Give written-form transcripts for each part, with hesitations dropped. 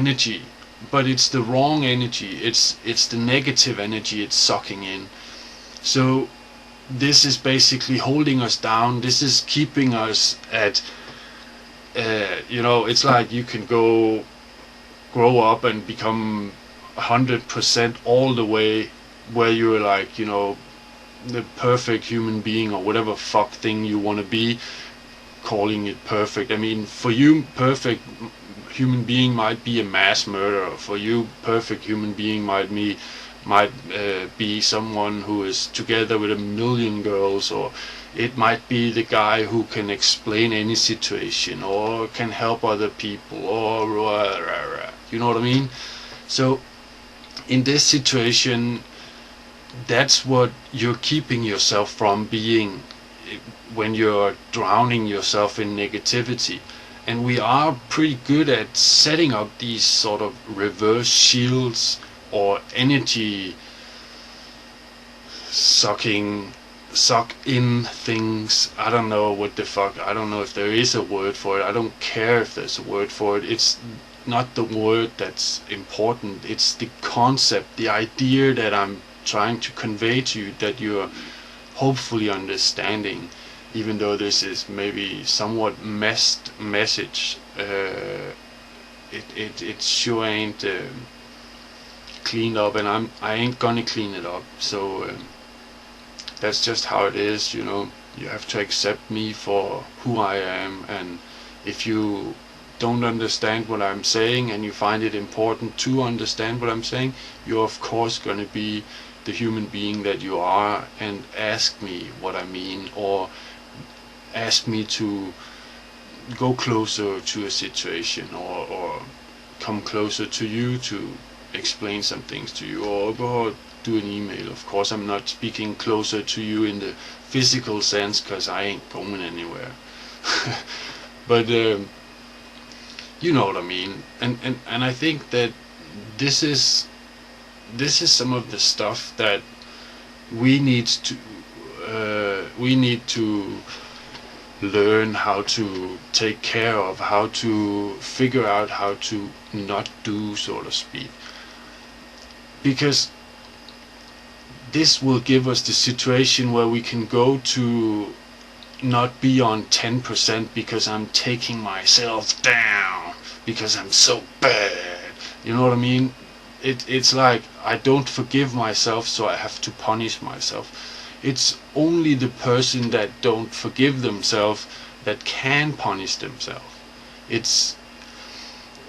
energy, but it's the wrong energy. It's the negative energy it's sucking in. So this is basically holding us down. This is keeping us at it's like you can grow up and become 100% all the way, where you're like, the perfect human being, or whatever fuck thing you want to be, calling it perfect. I mean, for you, perfect human being might be a mass murderer. For you, perfect human being might be someone who is together with 1,000,000 girls, or it might be the guy who can explain any situation, or can help other people, or you know what I mean? So in this situation, that's what you're keeping yourself from being when you're drowning yourself in negativity. And we are pretty good at setting up these sort of reverse shields, or energy suck in things. I don't know what the fuck, I don't know if there is a word for it. I don't care if there's a word for it. It's not the word that's important. It's the concept, the idea that I'm trying to convey to you, that you're hopefully understanding, even though this is maybe somewhat messed message. It sure ain't cleaned up, and I ain't gonna clean it up. So that's just how it is. You have to accept me for who I am, and if you don't understand what I'm saying, and you find it important to understand what I'm saying, you're of course gonna be the human being that you are, and ask me what I mean, or ask me to go closer to a situation, or come closer to you to explain some things to you, or go do an email. Of course, I'm not speaking closer to you in the physical sense, because I ain't going anywhere. But you know what I mean. And I think that this is some of the stuff that we need to learn how to take care of, how to figure out how to not do, so to speak. Because this will give us the situation where we can go to not be on 10% because I'm taking myself down, because I'm so bad. You know what I mean? It's like I don't forgive myself, so I have to punish myself. It's only the person that don't forgive themselves that can punish themselves. It's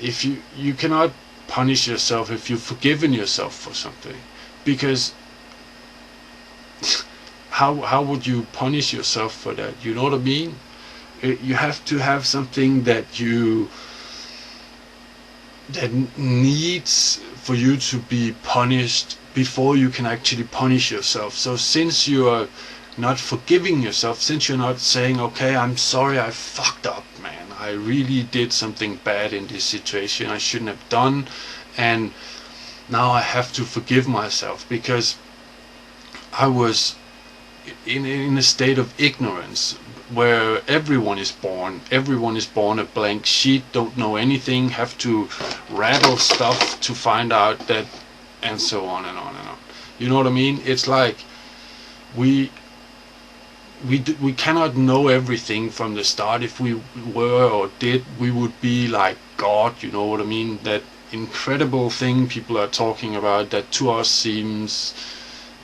if you cannot punish yourself if you've forgiven yourself for something, because how would you punish yourself for that? You know what I mean? You have to have something that needs for you to be punished before you can actually punish yourself. So since you are not forgiving yourself, since you're not saying, okay, I'm sorry, I fucked up, man, I really did something bad in this situation I shouldn't have done, and now I have to forgive myself because I was in a state of ignorance, where everyone is born a blank sheet, don't know anything, have to rattle stuff to find out that, and so on and on and on. You know what I mean? It's like we cannot know everything from the start. If we were or did, we would be like God. You know what I mean? That incredible thing people are talking about that to us seems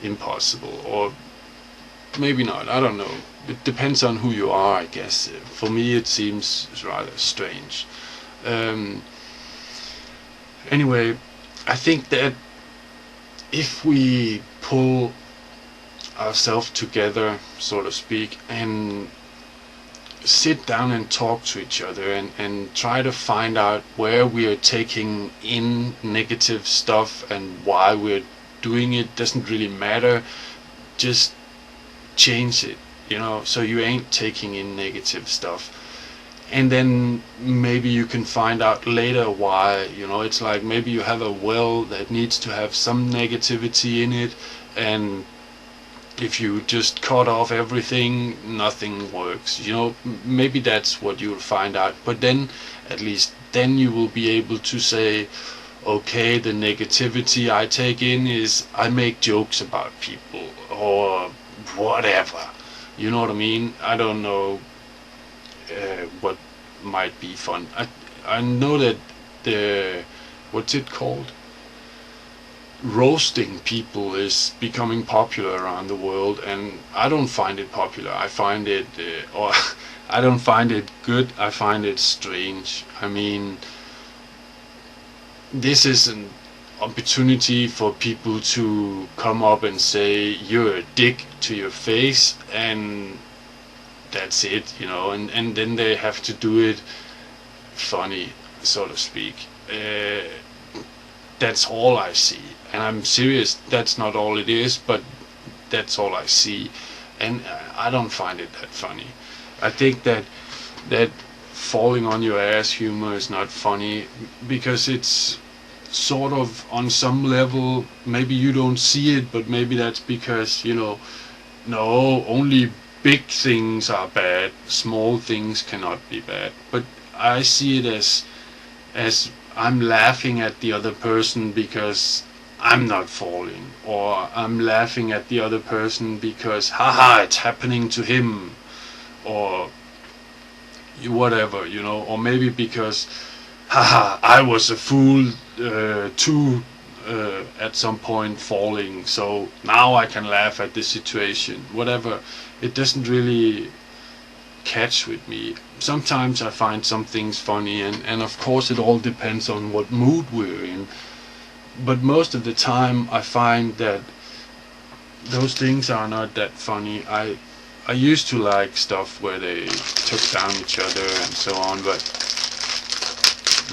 impossible, or maybe not, I don't know. It depends on who you are, I guess. For me it seems rather strange. Anyway, I think that if we pull ourselves together, so to speak, and sit down and talk to each other, and try to find out where we are taking in negative stuff and why we're doing it, doesn't really matter. Just change it, so you ain't taking in negative stuff. And then maybe you can find out later why. It's like maybe you have a well that needs to have some negativity in it, and if you just cut off everything, nothing works. Maybe that's what you'll find out. But then at least then you will be able to say, okay, the negativity I take in is I make jokes about people or whatever. You know what I mean? I don't know what might be fun. I know that the, what's it called? Roasting people is becoming popular around the world, and I don't find it popular. I find it, or I don't find it good. I find it strange. I mean, this is an opportunity for people to come up and say you're a dick to your face, and that's it, you know, and then they have to do it funny, so to speak. That's all I see, and I'm serious. That's not all it is, but that's all I see, and I don't find it that funny. I think that falling on your ass humor is not funny because it's sort of on some level, maybe you don't see it, but maybe that's because, you know, no, only big things are bad, small things cannot be bad. But I see it as I'm laughing at the other person because I'm not falling, or I'm laughing at the other person because haha, it's happening to him, or whatever, you know, or maybe because haha, I was a fool too at some point falling, so now I can laugh at the situation. Whatever, it doesn't really catch with me. Sometimes I find some things funny, and of course it all depends on what mood we're in. But most of the time I find that those things are not that funny. I used to like stuff where they took down each other and so on, but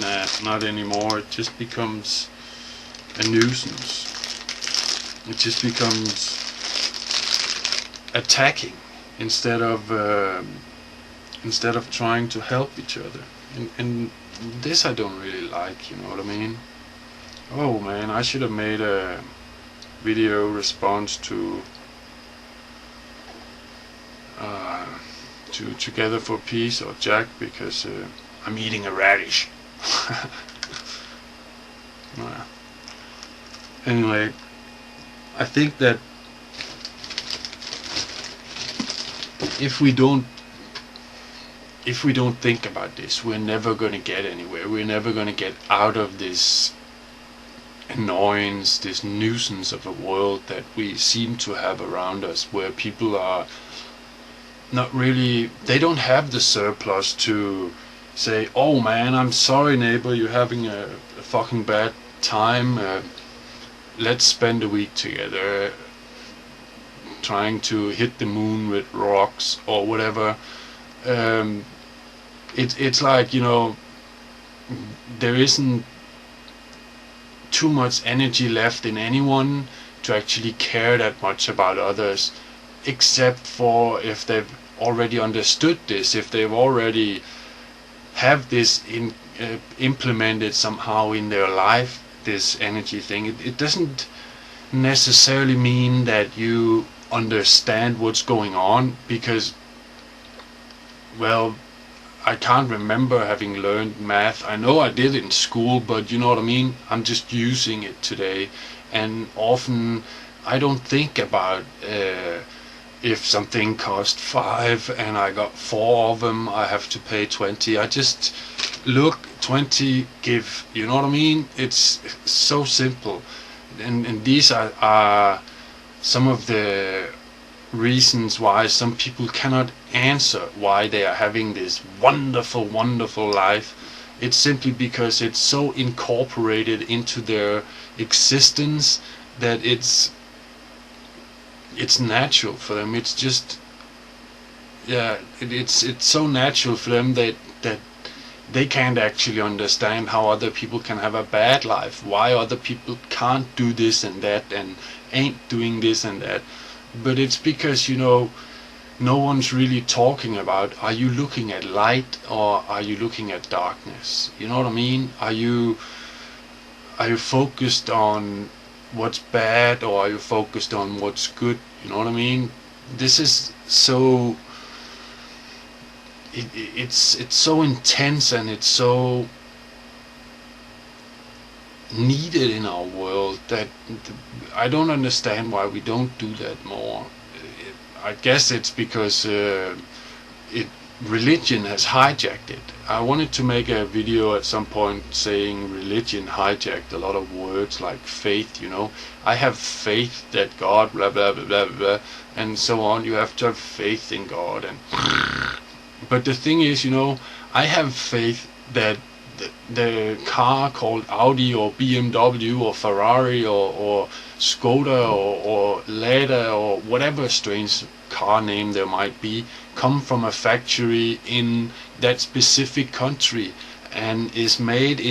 nah, not anymore. It just becomes a nuisance. It just becomes attacking instead of trying to help each other. And this I don't really like. You know what I mean? Oh man, I should have made a video response to Together for Peace or Jack, because I'm eating a radish. Anyway, I think that if we don't think about this, we're never going to get anywhere. We're never going to get out of this annoyance, this nuisance of a world that we seem to have around us, where people are not really, they don't have the surplus to say, oh man, I'm sorry neighbor, you're having a fucking bad time, let's spend a week together trying to hit the moon with rocks or whatever. It's like, you know, there isn't too much energy left in anyone to actually care that much about others, except for if they've already understood this, if they've already have this implemented somehow in their life, this energy thing. It doesn't necessarily mean that you understand what's going on, because, well, I can't remember having learned math. I know I did in school, but you know what I mean? I'm just using it today, and often I don't think about if something cost 5 and I got 4 of them, I have to pay 20. I just look, 20, give. You know what I mean? It's so simple. And these are some of the reasons why some people cannot answer why they are having this wonderful, wonderful life. It's simply because it's so incorporated into their existence that it's natural for them. It's just, yeah, it's so natural for them that they can't actually understand how other people can have a bad life, why other people can't do this and that and ain't doing this and that. But it's because, you know, no one's really talking about, are you looking at light or are you looking at darkness? You know what I mean? Are you focused on what's bad, or are you focused on what's good? You know what I mean? This is so, it's so intense, and it's so needed in our world that I don't understand why we don't do that more. I guess it's because religion has hijacked it. I wanted to make a video at some point saying religion hijacked a lot of words like faith, I have faith that God blah blah blah blah blah and so on. You have to have faith in God, and but the thing is, I have faith that the car called Audi or BMW or Ferrari or Skoda or Lada or whatever strange car name there might be come from a factory in that specific country and is made in